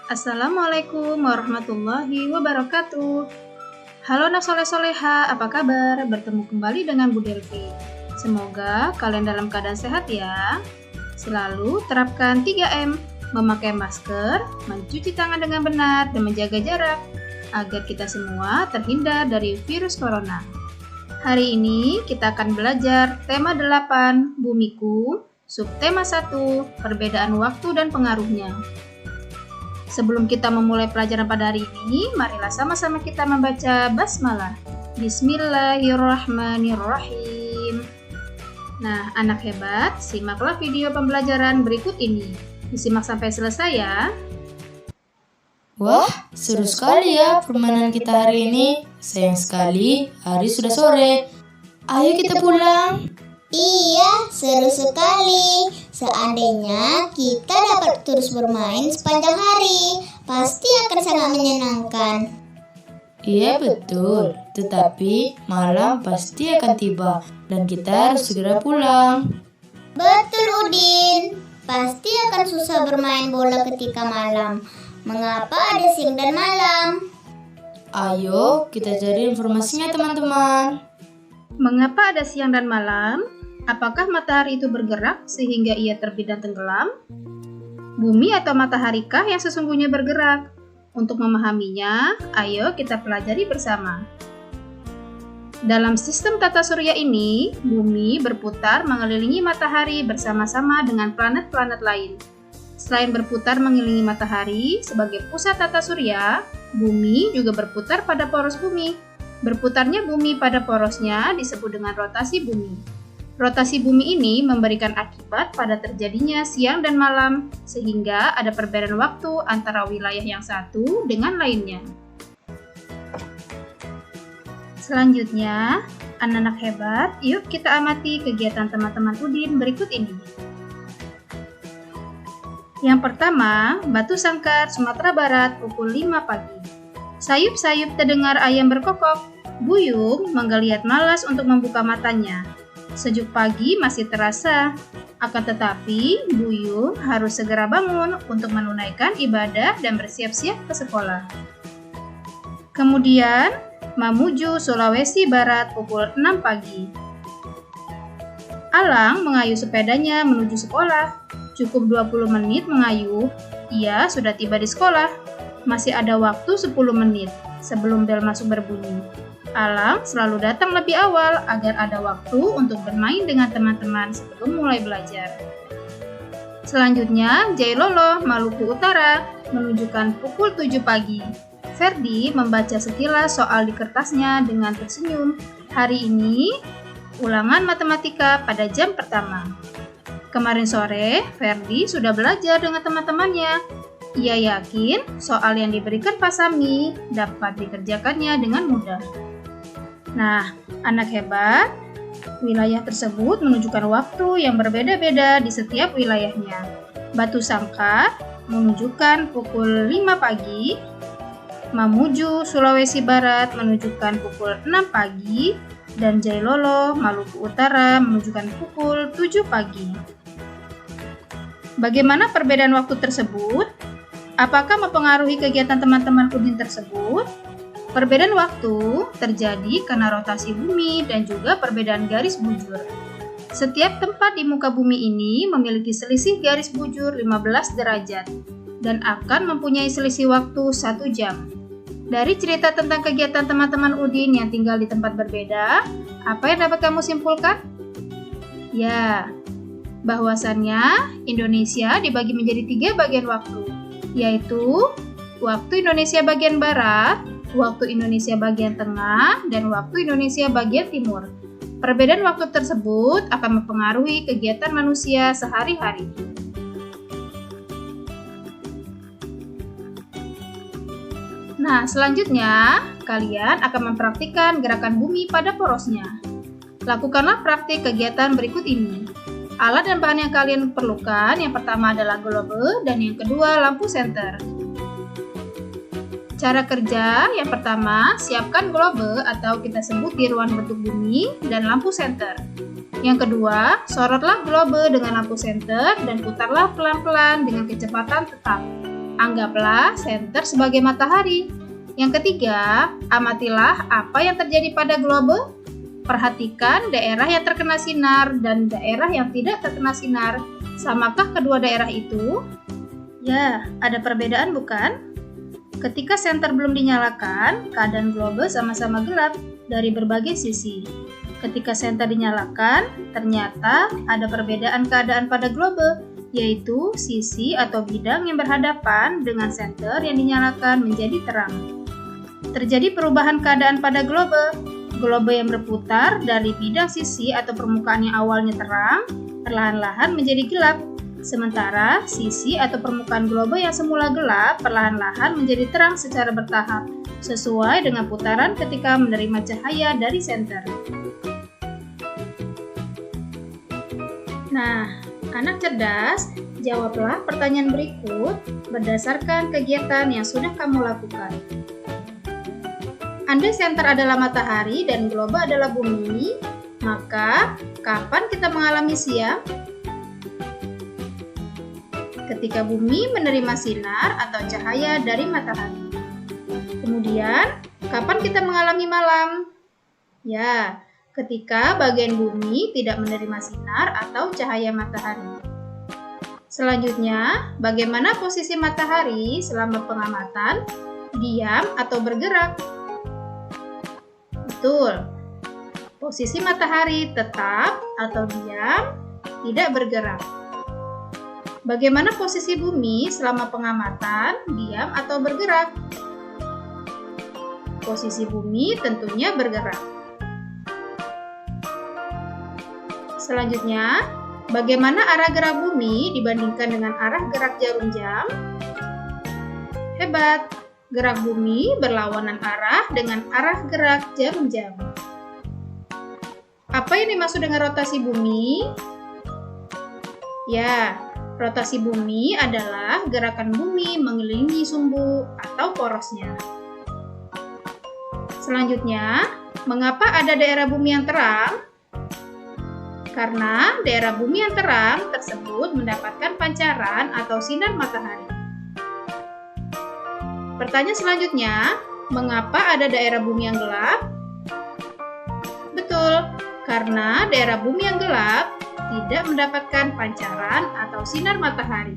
Assalamualaikum warahmatullahi wabarakatuh. Halo anak soleh-soleha, apa kabar? Bertemu kembali dengan Bu Delvi. Semoga kalian dalam keadaan sehat ya. Selalu terapkan 3M, memakai masker, mencuci tangan dengan benar, dan menjaga jarak, agar kita semua terhindar dari virus corona. Hari ini kita akan belajar tema 8, Bumiku, subtema 1, perbedaan waktu dan pengaruhnya. Sebelum kita memulai pelajaran pada hari ini, marilah sama-sama kita membaca basmalah. Bismillahirrahmanirrahim. Nah, anak hebat, simaklah video pembelajaran berikut ini. Disimak sampai selesai ya. Wah, seru sekali ya permainan kita hari ini. Sayang sekali, hari sudah sore. Ayo kita pulang. Iya, seru sekali. Seandainya kita dapat terus bermain sepanjang hari, pasti akan sangat menyenangkan. Iya betul, tetapi malam pasti akan tiba dan kita harus segera pulang. Betul Udin, pasti akan susah bermain bola ketika malam. Mengapa ada siang dan malam? Ayo kita cari informasinya teman-teman. Mengapa ada siang dan malam? Apakah matahari itu bergerak sehingga ia terbit dan tenggelam? Bumi atau mataharikah yang sesungguhnya bergerak? Untuk memahaminya, ayo kita pelajari bersama. Dalam sistem tata surya ini, bumi berputar mengelilingi matahari bersama-sama dengan planet-planet lain. Selain berputar mengelilingi matahari sebagai pusat tata surya, bumi juga berputar pada poros bumi. Berputarnya bumi pada porosnya disebut dengan rotasi bumi. Rotasi bumi ini memberikan akibat pada terjadinya siang dan malam, sehingga ada perbedaan waktu antara wilayah yang satu dengan lainnya. Selanjutnya, anak-anak hebat, yuk kita amati kegiatan teman-teman Udin berikut ini. Yang pertama, Batu Sangkar, Sumatera Barat, pukul 5 pagi. Sayup-sayup terdengar ayam berkokok. Buyung menggeliat malas untuk membuka matanya. Sejuk pagi masih terasa, akan tetapi Buyung harus segera bangun untuk menunaikan ibadah dan bersiap-siap ke sekolah. Kemudian, Mamuju, Sulawesi Barat, pukul 6 pagi. Alang mengayuh sepedanya menuju sekolah. Cukup 20 menit mengayuh, ia sudah tiba di sekolah. Masih ada waktu 10 menit sebelum bel masuk berbunyi. Alang selalu datang lebih awal agar ada waktu untuk bermain dengan teman-teman sebelum mulai belajar. Selanjutnya, Jailolo, Maluku Utara, menunjukkan pukul 7 pagi. Ferdi membaca sekilas soal di kertasnya dengan tersenyum. Hari ini, ulangan matematika pada jam pertama. Kemarin sore, Ferdi sudah belajar dengan teman-temannya. Ia yakin soal yang diberikan Pak Sami dapat dikerjakannya dengan mudah. Nah, anak hebat, wilayah tersebut menunjukkan waktu yang berbeda-beda di setiap wilayahnya. Batu Sangkar menunjukkan pukul 5 pagi, Mamuju, Sulawesi Barat menunjukkan pukul 6 pagi, dan Jailolo, Maluku Utara menunjukkan pukul 7 pagi. Bagaimana perbedaan waktu tersebut? Apakah mempengaruhi kegiatan teman-teman Udin tersebut? Perbedaan waktu terjadi karena rotasi bumi dan juga perbedaan garis bujur. Setiap tempat di muka bumi ini memiliki selisih garis bujur 15 derajat dan akan mempunyai selisih waktu 1 jam. Dari cerita tentang kegiatan teman-teman Udin yang tinggal di tempat berbeda, apa yang dapat kamu simpulkan? Ya, bahwasannya Indonesia dibagi menjadi 3 bagian waktu, yaitu waktu Indonesia bagian Barat, waktu Indonesia bagian tengah, dan waktu Indonesia bagian timur. Perbedaan waktu tersebut akan mempengaruhi kegiatan manusia sehari-hari. Nah, selanjutnya, kalian akan mempraktikkan gerakan bumi pada porosnya. Lakukanlah praktik kegiatan berikut ini. Alat dan bahan yang kalian perlukan, yang pertama adalah globe, dan yang kedua lampu senter. Cara kerja, yang pertama, siapkan globe atau kita sebut tiruan bentuk bumi dan lampu senter. Yang kedua, sorotlah globe dengan lampu senter dan putarlah pelan-pelan dengan kecepatan tetap. Anggaplah senter sebagai matahari. Yang ketiga, amatilah apa yang terjadi pada globe. Perhatikan daerah yang terkena sinar dan daerah yang tidak terkena sinar. Samakah kedua daerah itu? Ya, ada perbedaan bukan? Ketika senter belum dinyalakan, keadaan globe sama-sama gelap dari berbagai sisi. Ketika senter dinyalakan, ternyata ada perbedaan keadaan pada globe, yaitu sisi atau bidang yang berhadapan dengan senter yang dinyalakan menjadi terang. Terjadi perubahan keadaan pada globe. Globe yang berputar dari bidang sisi atau permukaan yang awalnya terang, perlahan-lahan menjadi gelap. Sementara sisi atau permukaan globe yang semula gelap, perlahan-lahan menjadi terang secara bertahap, sesuai dengan putaran ketika menerima cahaya dari senter. Nah, anak cerdas, jawablah pertanyaan berikut berdasarkan kegiatan yang sudah kamu lakukan. Andai senter adalah matahari dan globe adalah bumi, maka kapan kita mengalami siang? Ketika bumi menerima sinar atau cahaya dari matahari. Kemudian, kapan kita mengalami malam? Ya, ketika bagian bumi tidak menerima sinar atau cahaya matahari. Selanjutnya, bagaimana posisi matahari selama pengamatan? Diam atau bergerak? Betul. Posisi matahari tetap atau diam, tidak bergerak. Bagaimana posisi bumi selama pengamatan, diam atau bergerak? Posisi bumi tentunya bergerak. Selanjutnya, bagaimana arah gerak bumi dibandingkan dengan arah gerak jarum jam? Hebat! Gerak bumi berlawanan arah dengan arah gerak jarum jam. Apa yang dimaksud dengan rotasi bumi? Ya, rotasi bumi adalah gerakan bumi mengelilingi sumbu atau porosnya. Selanjutnya, mengapa ada daerah bumi yang terang? Karena daerah bumi yang terang tersebut mendapatkan pancaran atau sinar matahari. Pertanyaan selanjutnya, mengapa ada daerah bumi yang gelap? Betul, karena daerah bumi yang gelap tidak mendapatkan pancaran atau sinar matahari.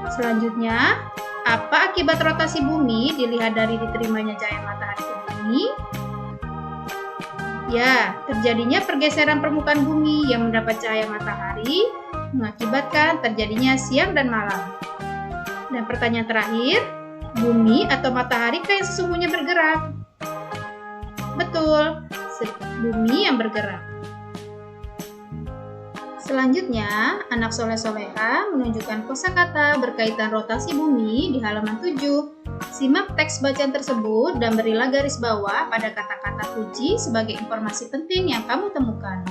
Selanjutnya, apa akibat rotasi bumi dilihat dari diterimanya cahaya matahari ke bumi? Ya, terjadinya pergeseran permukaan bumi yang mendapat cahaya matahari mengakibatkan terjadinya siang dan malam. Dan pertanyaan terakhir, bumi atau matahari yang sesungguhnya bergerak? Betul, bumi yang bergerak. Selanjutnya, anak soleh-soleha menunjukkan kosakata berkaitan rotasi bumi di halaman 7. Simak teks bacaan tersebut dan berilah garis bawah pada kata-kata kunci sebagai informasi penting yang kamu temukan.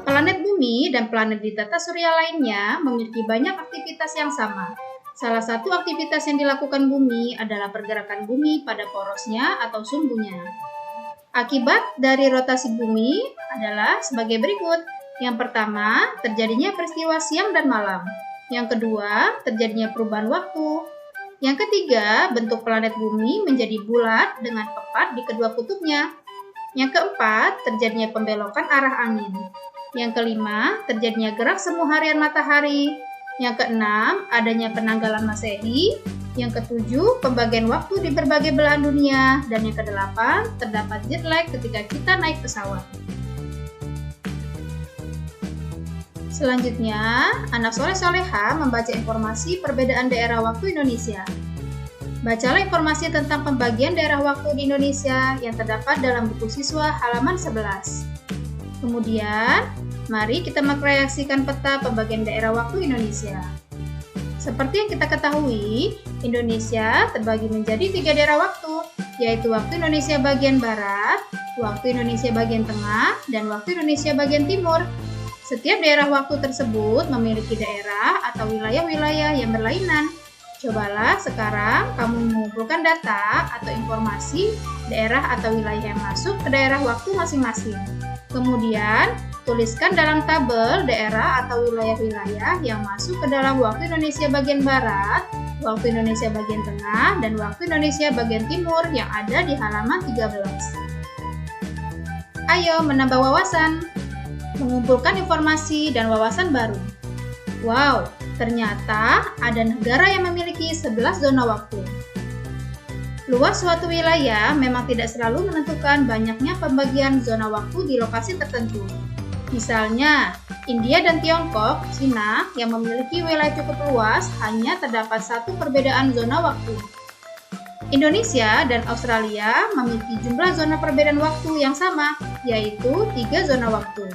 Planet bumi dan planet di tata surya lainnya memiliki banyak aktivitas yang sama. Salah satu aktivitas yang dilakukan bumi adalah pergerakan bumi pada porosnya atau sumbunya. Akibat dari rotasi bumi adalah sebagai berikut. Yang pertama, terjadinya peristiwa siang dan malam. Yang kedua, terjadinya perubahan waktu. Yang ketiga, bentuk planet bumi menjadi bulat dengan tepat di kedua kutubnya. Yang keempat, terjadinya pembelokan arah angin. Yang kelima, terjadinya gerak semu harian matahari. Yang keenam, adanya penanggalan Masehi. Yang ketujuh, pembagian waktu di berbagai belahan dunia. Dan yang kedelapan, terdapat jet lag ketika kita naik pesawat. Selanjutnya, anak soleh-soleha membaca informasi perbedaan daerah waktu Indonesia. Bacalah informasi tentang pembagian daerah waktu di Indonesia yang terdapat dalam buku siswa halaman 11. Kemudian, mari kita mengkreasikan peta pembagian daerah waktu Indonesia. Seperti yang kita ketahui, Indonesia terbagi menjadi 3 daerah waktu, yaitu waktu Indonesia bagian barat, waktu Indonesia bagian tengah, dan waktu Indonesia bagian timur. Setiap daerah waktu tersebut memiliki daerah atau wilayah-wilayah yang berlainan. Cobalah sekarang kamu mengumpulkan data atau informasi daerah atau wilayah yang masuk ke daerah waktu masing-masing. Kemudian, tuliskan dalam tabel daerah atau wilayah-wilayah yang masuk ke dalam waktu Indonesia bagian barat, waktu Indonesia bagian tengah, dan waktu Indonesia bagian timur yang ada di halaman 13. Ayo menambah wawasan, mengumpulkan informasi dan wawasan baru. Wow, ternyata ada negara yang memiliki 11 zona waktu. Luas suatu wilayah memang tidak selalu menentukan banyaknya pembagian zona waktu di lokasi tertentu. Misalnya, India dan Tiongkok, Cina, yang memiliki wilayah cukup luas hanya terdapat satu perbedaan zona waktu. Indonesia dan Australia memiliki jumlah zona perbedaan waktu yang sama, yaitu 3 zona waktu.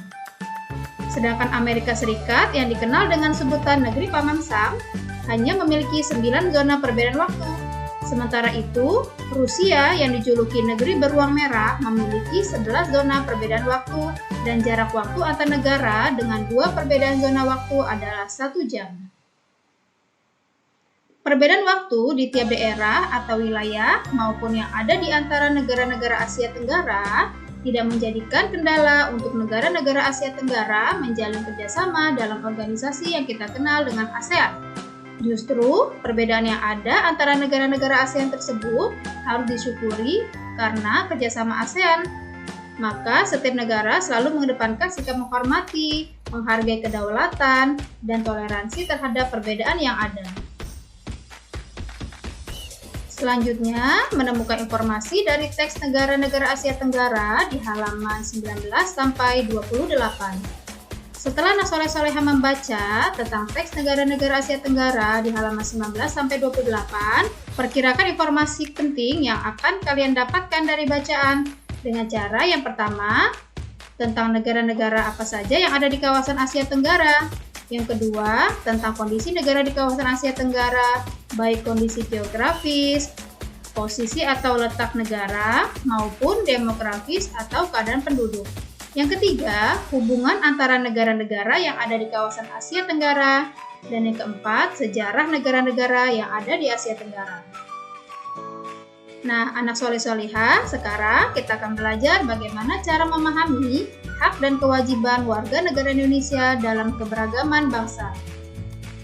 Sedangkan Amerika Serikat yang dikenal dengan sebutan Negeri Paman Sam hanya memiliki 9 zona perbedaan waktu. Sementara itu, Rusia yang dijuluki Negeri Beruang Merah memiliki 11 zona perbedaan waktu dan jarak waktu antar negara dengan 2 perbedaan zona waktu adalah 1 jam. Perbedaan waktu di tiap daerah atau wilayah maupun yang ada di antara negara-negara Asia Tenggara tidak menjadikan kendala untuk negara-negara Asia Tenggara menjalin kerjasama dalam organisasi yang kita kenal dengan ASEAN. Justru, perbedaan yang ada antara negara-negara ASEAN tersebut harus disyukuri karena kerjasama ASEAN. Maka, setiap negara selalu mengedepankan sikap menghormati, menghargai kedaulatan, dan toleransi terhadap perbedaan yang ada. Selanjutnya, menemukan informasi dari teks negara-negara Asia Tenggara di halaman 19 sampai 28. Setelah Nasoleh-Soleha membaca tentang teks negara-negara Asia Tenggara di halaman 19 sampai 28, perkirakan informasi penting yang akan kalian dapatkan dari bacaan dengan cara yang pertama, tentang negara-negara apa saja yang ada di kawasan Asia Tenggara. Yang kedua, tentang kondisi negara di kawasan Asia Tenggara, baik kondisi geografis, posisi atau letak negara, maupun demografis atau keadaan penduduk. Yang ketiga, hubungan antara negara-negara yang ada di kawasan Asia Tenggara. Dan yang keempat, sejarah negara-negara yang ada di Asia Tenggara. Nah, anak soleh-soleha, sekarang kita akan belajar bagaimana cara memahami hak dan kewajiban warga negara Indonesia dalam keberagaman bangsa.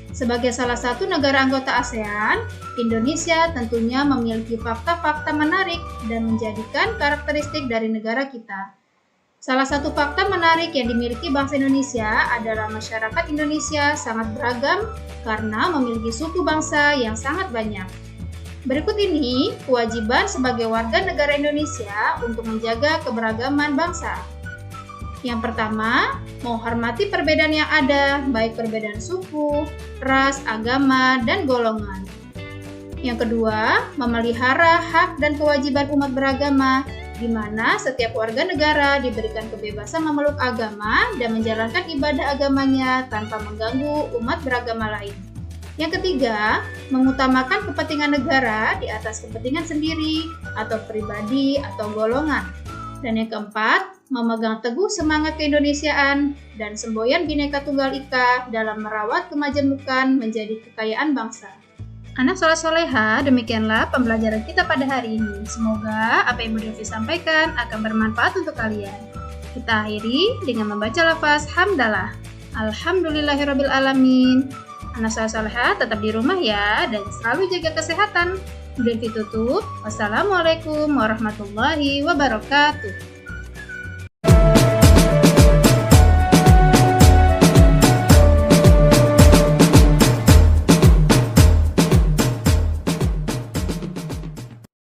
Sebagai salah satu negara anggota ASEAN, Indonesia tentunya memiliki fakta-fakta menarik dan menjadikan karakteristik dari negara kita. Salah satu fakta menarik yang dimiliki bangsa Indonesia adalah masyarakat Indonesia sangat beragam karena memiliki suku bangsa yang sangat banyak. Berikut ini kewajiban sebagai warga negara Indonesia untuk menjaga keberagaman bangsa. Yang pertama, menghormati perbedaan yang ada, baik perbedaan suku, ras, agama, dan golongan. Yang kedua, memelihara hak dan kewajiban umat beragama, di mana setiap warga negara diberikan kebebasan memeluk agama dan menjalankan ibadah agamanya tanpa mengganggu umat beragama lain. Yang ketiga, mengutamakan kepentingan negara di atas kepentingan sendiri atau pribadi atau golongan. Dan yang keempat, memegang teguh semangat keindonesiaan dan semboyan Bhinneka Tunggal Ika dalam merawat kemajemukan menjadi kekayaan bangsa. Anak soleh-soleha, demikianlah pembelajaran kita pada hari ini. Semoga apa yang Bu Devi sampaikan akan bermanfaat untuk kalian. Kita akhiri dengan membaca lafaz hamdalah. Alhamdulillahirrabbilalamin. Anak soleh-soleha tetap di rumah ya, dan selalu jaga kesehatan. Bu Devi tutup. Wassalamualaikum warahmatullahi wabarakatuh.